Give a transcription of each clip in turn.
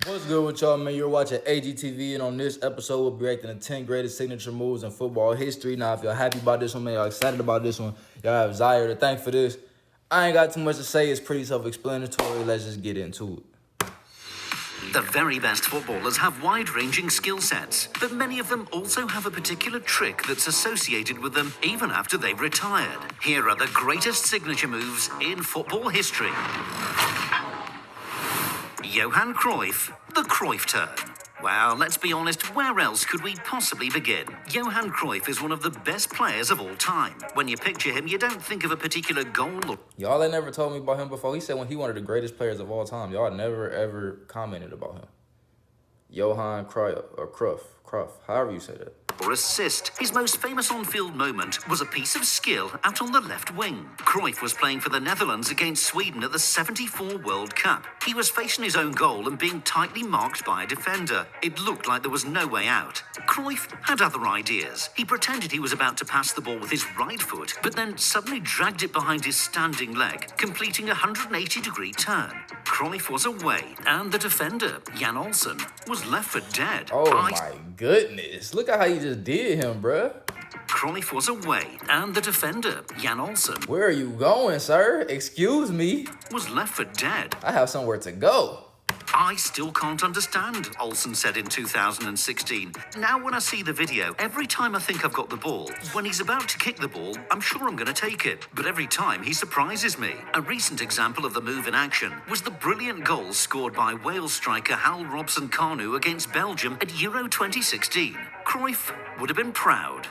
What's good with y'all, man? You're watching AGTV, and on this episode, we'll be reacting to 10 greatest signature moves in football history. Now, if y'all happy about this one, man, y'all excited about this one, y'all have Zaire to thank for this. I ain't got too much to say. It's pretty self-explanatory. Let's just get into it. The very best footballers have wide-ranging skill sets, but many of them also have a particular trick that's associated with them even after they've retired. Here are the greatest signature moves in football history. Johan Cruyff, the Cruyff turn. Well, let's be honest, where else could we possibly begin? Johan Cruyff is one of the best players of all time. When you picture him, you don't think of a particular goal or... Y'all ain't never told me about him before. He said when he one of the greatest players of all time. Y'all never, ever commented about him. Johan Cruyff, or Cruyff, however you say that. Or assist. His most famous on-field moment was a piece of skill out on the left wing. Cruyff was playing for the Netherlands against Sweden at the '74 World Cup. He was facing his own goal and being tightly marked by a defender. It looked like there was no way out. Cruyff had other ideas. He pretended he was about to pass the ball with his right foot, but then suddenly dragged it behind his standing leg, completing a 180-degree turn. Cruyff was away, and the defender, Jan Olsen, was left for dead. Oh my goodness. Look at how you just did him, bruh. Cruyff was away, and the defender, Jan Olsen, Where are you going, sir? Excuse me. was left for dead. I have somewhere to go. I still can't understand, Olsen said in 2016. Now when I see the video, every time I think I've got the ball, when he's about to kick the ball, I'm sure I'm going to take it. But every time he surprises me. A recent example of the move in action was the brilliant goal scored by Wales striker Hal Robson-Kanu against Belgium at Euro 2016. Cruyff would have been proud.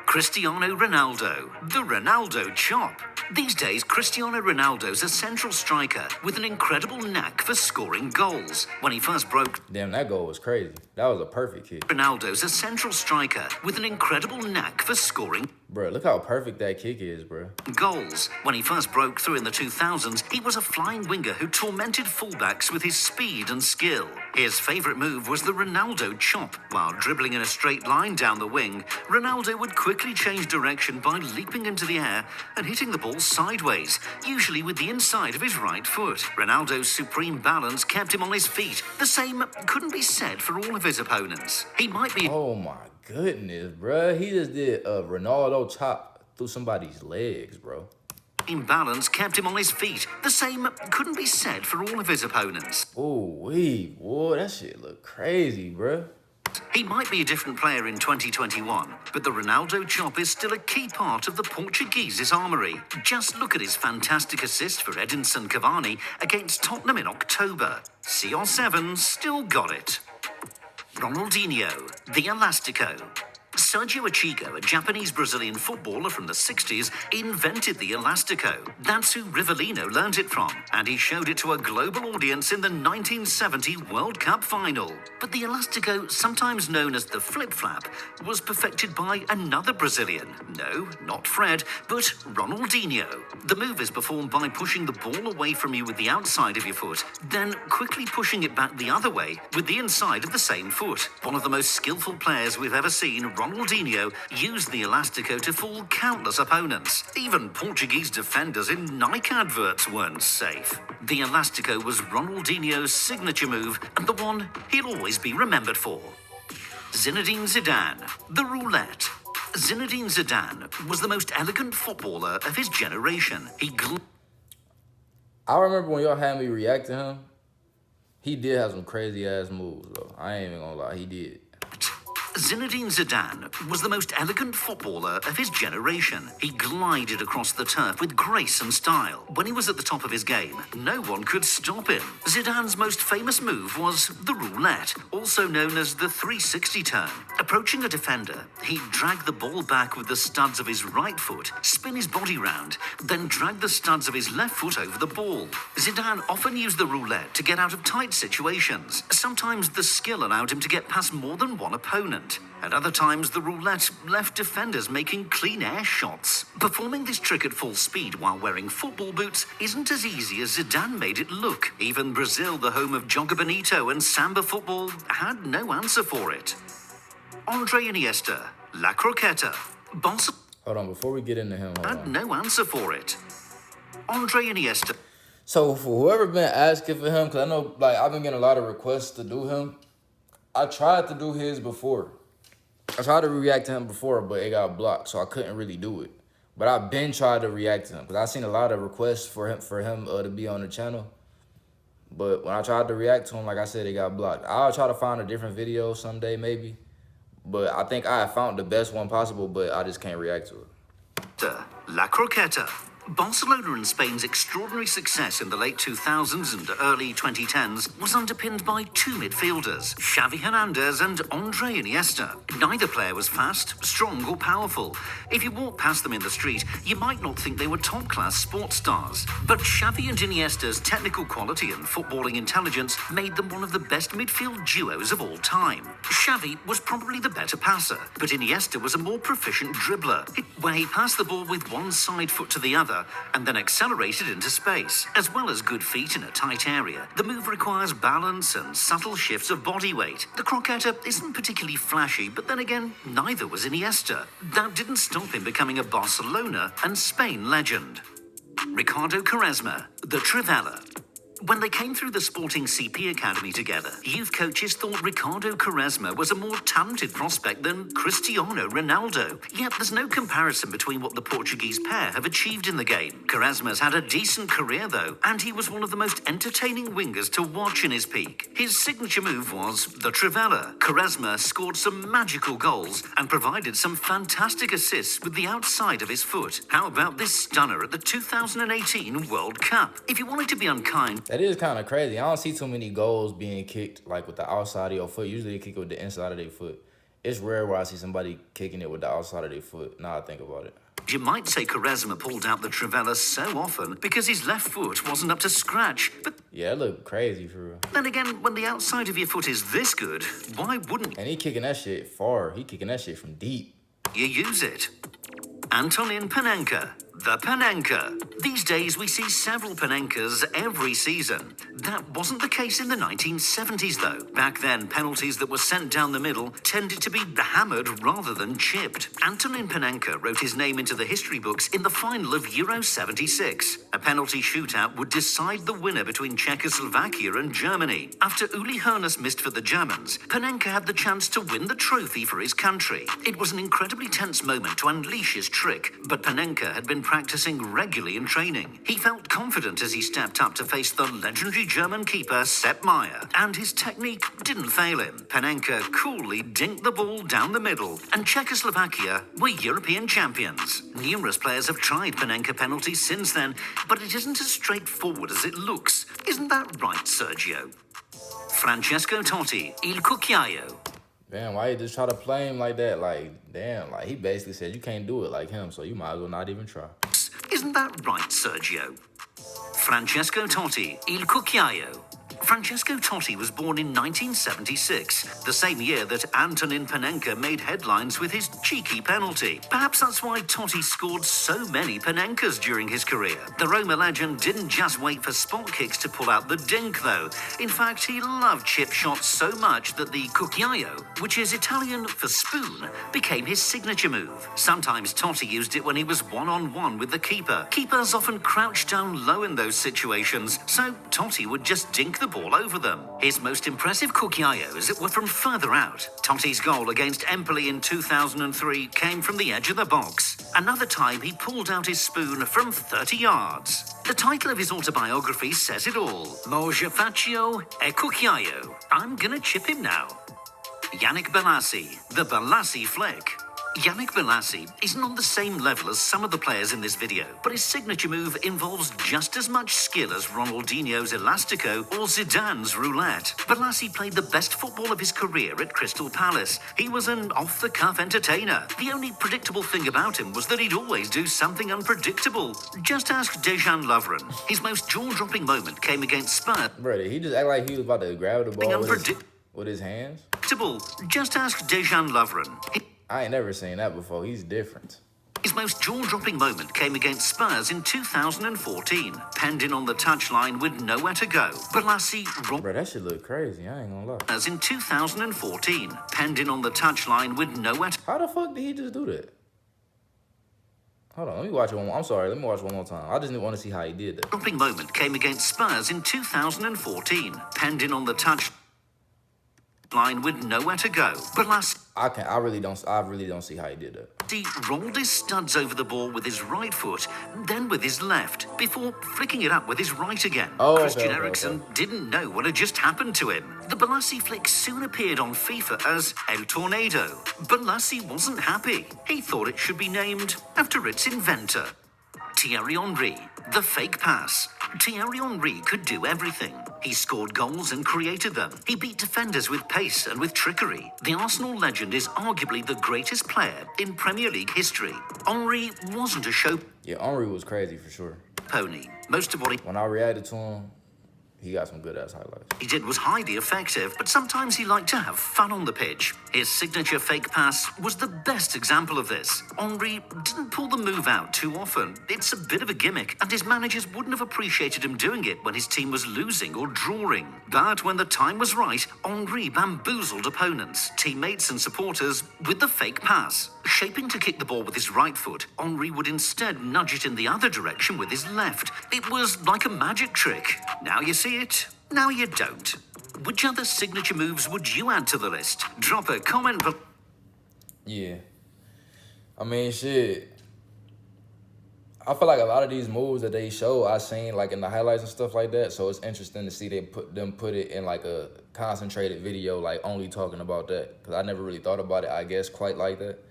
Cristiano Ronaldo, the Ronaldo chop. These days, Cristiano Ronaldo's a central striker with an incredible knack for scoring goals. When he first broke... Damn, that goal was crazy. That was a perfect kick. Ronaldo's a central striker with an incredible knack for scoring Bro, look how perfect that kick is, bro. goals. When he first broke through in the 2000s, he was a flying winger who tormented fullbacks with his speed and skill. His favourite move was the Ronaldo chop. While dribbling in a straight line down the wing, Ronaldo would quickly change direction by leaping into the air and hitting the ball sideways, usually with the inside of his right foot. Ronaldo's supreme balance kept him on his feet. The same couldn't be said for all of his opponents. He might be... Oh my goodness, bro. He just did a Ronaldo chop through somebody's legs, bro. Imbalance kept him on his feet. The same couldn't be said for all of his opponents. Ooh-wee, boy, that shit look crazy, bro. He might be a different player in 2021, but the Ronaldo chop is still a key part of the Portuguese's armoury. Just look at his fantastic assist for Edinson Cavani against Tottenham in October. CR7 still got it. Ronaldinho, the elastico. Sergio Achigo, a Japanese-Brazilian footballer from the 60s, invented the elastico. That's who Rivellino learned it from, and he showed it to a global audience in the 1970 World Cup final. But the elastico, sometimes known as the flip-flap, was perfected by another Brazilian. No, not Fred, but Ronaldinho. The move is performed by pushing the ball away from you with the outside of your foot, then quickly pushing it back the other way with the inside of the same foot. One of the most skillful players we've ever seen, Ronaldinho, used the elastico to fool countless opponents. Even Portuguese defenders in Nike adverts weren't safe. The elastico was Ronaldinho's signature move and the one he'll always be remembered for. Zinedine Zidane, the roulette. Zinedine Zidane was the most elegant footballer of his generation. I remember when y'all had me react to him, he did have some crazy-ass moves, though. I ain't even gonna lie, he did. Zinedine Zidane was the most elegant footballer of his generation. He glided across the turf with grace and style. When he was at the top of his game, no one could stop him. Zidane's most famous move was the roulette, also known as the 360 turn. Approaching a defender, he'd drag the ball back with the studs of his right foot, spin his body round, then drag the studs of his left foot over the ball. Zidane often used the roulette to get out of tight situations. Sometimes the skill allowed him to get past more than one opponent. At other times, the roulette left defenders making clean air shots. Performing this trick at full speed while wearing football boots isn't as easy as Zidane made it look. Even Brazil, the home of Joga Bonito and Samba football, had no answer for it. Andre Iniesta, La Croquetta. Hold on, before we get into him, hold Had on. no answer for it. Andre Iniesta. So for whoever been asking for him, because I know like I've been getting a lot of requests to do him. I tried to do his before. I tried to react to him before, but it got blocked, so I couldn't really do it. But I've been trying to react to him because I seen a lot of requests for him to be on the channel. But when I tried to react to him, like I said, it got blocked. I'll try to find a different video someday, maybe. But I think I found the best one possible, but I just can't react to it. La croquetta. Barcelona and Spain's extraordinary success in the late 2000s and early 2010s was underpinned by two midfielders, Xavi Hernandez and Andre Iniesta. Neither player was fast, strong or powerful. If you walked past them in the street, you might not think they were top-class sports stars. But Xavi and Iniesta's technical quality and footballing intelligence made them one of the best midfield duos of all time. Xavi was probably the better passer, but Iniesta was a more proficient dribbler, where he passed the ball with one side foot to the other and then accelerated into space. As well as good feet in a tight area, the move requires balance and subtle shifts of body weight. The croquetta isn't particularly flashy, but then again, neither was Iniesta. That didn't stop him becoming a Barcelona and Spain legend. Ricardo Quaresma, the trivela. When they came through the Sporting CP Academy together, youth coaches thought Ricardo Quaresma was a more talented prospect than Cristiano Ronaldo. Yet there's no comparison between what the Portuguese pair have achieved in the game. Quaresma's had a decent career though, and he was one of the most entertaining wingers to watch in his peak. His signature move was the trivela. Quaresma scored some magical goals and provided some fantastic assists with the outside of his foot. How about this stunner at the 2018 World Cup? If you wanted to be unkind, that is kind of crazy. I don't see too many goals being kicked like with the outside of your foot. Usually they kick it with the inside of their foot. It's rare where I see somebody kicking it with the outside of their foot. Now I think about it. You might say Quaresma pulled out the trivela so often because his left foot wasn't up to scratch, but yeah, it looked crazy for real. Then again, when the outside of your foot is this good, why wouldn't And he kicking that shit far. He kicking that shit from deep. You use it? Antonin Panenka, the Panenka. These days we see several Panenkas every season. That wasn't the case in the 1970s though. Back then, penalties that were sent down the middle tended to be hammered rather than chipped. Antonin Panenka wrote his name into the history books in the final of Euro 76. A penalty shootout would decide the winner between Czechoslovakia and Germany. After Uli Hoeneß missed for the Germans, Panenka had the chance to win the trophy for his country. It was an incredibly tense moment to unleash his trick, but Panenka had been practicing regularly in training. He felt confident as he stepped up to face the legendary German keeper Sepp Maier, and his technique didn't fail him. Panenka coolly dinked the ball down the middle, and Czechoslovakia were European champions. Numerous players have tried Panenka penalties since then, but it isn't as straightforward as it looks. Isn't that right, Sergio? Francesco Totti, Il Cucchiaio. Damn, why you just try to play him like that? Like, damn, like he basically said you can't do it like him, so you might as well not even try. Isn't that right, Sergio? Francesco Totti, Il Cucchiaio. Francesco Totti was born in 1976, the same year that Antonin Panenka made headlines with his cheeky penalty. Perhaps that's why Totti scored so many Panenkas during his career. The Roma legend didn't just wait for spot kicks to pull out the dink, though. In fact, he loved chip shots so much that the cucchiaio, which is Italian for spoon, became his signature move. Sometimes Totti used it when he was one-on-one with the keeper. Keepers often crouched down low in those situations, so Totti would just dink the ball over them. His most impressive cucchiaios were from further out. Totti's goal against Empoli in 2003 came from the edge of the box. Another time he pulled out his spoon from 30 yards. The title of his autobiography says it all. Mo je faccio e cucchiaio. I'm gonna chip him now. Yannick Bolasie, the Bolasie flick. Yannick Bolasie isn't on the same level as some of the players in this video, but his signature move involves just as much skill as Ronaldinho's elastico or Zidane's roulette. Bolasie played the best football of his career at Crystal Palace. He was an off-the-cuff entertainer. The only predictable thing about him was that he'd always do something unpredictable. Just ask Dejan Lovren. His most jaw-dropping moment came against Spurs. Brother, he just act like he was about to grab the ball with his hands. Just ask Dejan Lovren. I ain't never seen that before. He's different. His most jaw-dropping moment came against Spurs in 2014, penned in on the touchline with nowhere to go. Bolasie Bro, that shit look crazy. I ain't gonna lie. As in 2014, penned in on the touchline with nowhere to... How the fuck did he just do that? Hold on, let me watch it one more. I'm sorry, let me watch it one more time. I just want to see how he did that. Dropping moment came against Spurs in 2014, penned in on the touch line with nowhere to go. Bolasie I really don't see how he did that. rolled his studs over the ball with his right foot, then with his left, before flicking it up with his right again. Christian Eriksen didn't know what had just happened to him. The Bolasie flick soon appeared on FIFA as El Tornado. Bolasie wasn't happy. He thought it should be named after its inventor. Thierry Henry, the fake pass. Thierry Henry could do everything. He scored goals and created them. He beat defenders with pace and with trickery. The Arsenal legend is arguably the greatest player in Premier League history. Henry wasn't a show Yeah, Henry was crazy for sure. pony. Most of what When I reacted to him, he got some good ass highlights. he did was highly effective, but sometimes he liked to have fun on the pitch. His signature fake pass was the best example of this. Henry didn't pull the move out too often. It's a bit of a gimmick, and his managers wouldn't have appreciated him doing it when his team was losing or drawing. But when the time was right, Henry bamboozled opponents, teammates and supporters with the fake pass. Shaping to kick the ball with his right foot, Henry would instead nudge it in the other direction with his left. It was like a magic trick. Now you see it, now you don't. Which other signature moves would you add to the list? Drop a comment below. Yeah. I mean, shit. I feel like a lot of these moves that they show, I seen like in the highlights and stuff like that. So it's interesting to see they put it in like a concentrated video, like only talking about that. Because I never really thought about it, I guess, quite like that.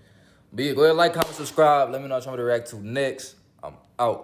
But yeah, go ahead, like, comment, subscribe. Let me know what you want me to react to next. I'm out.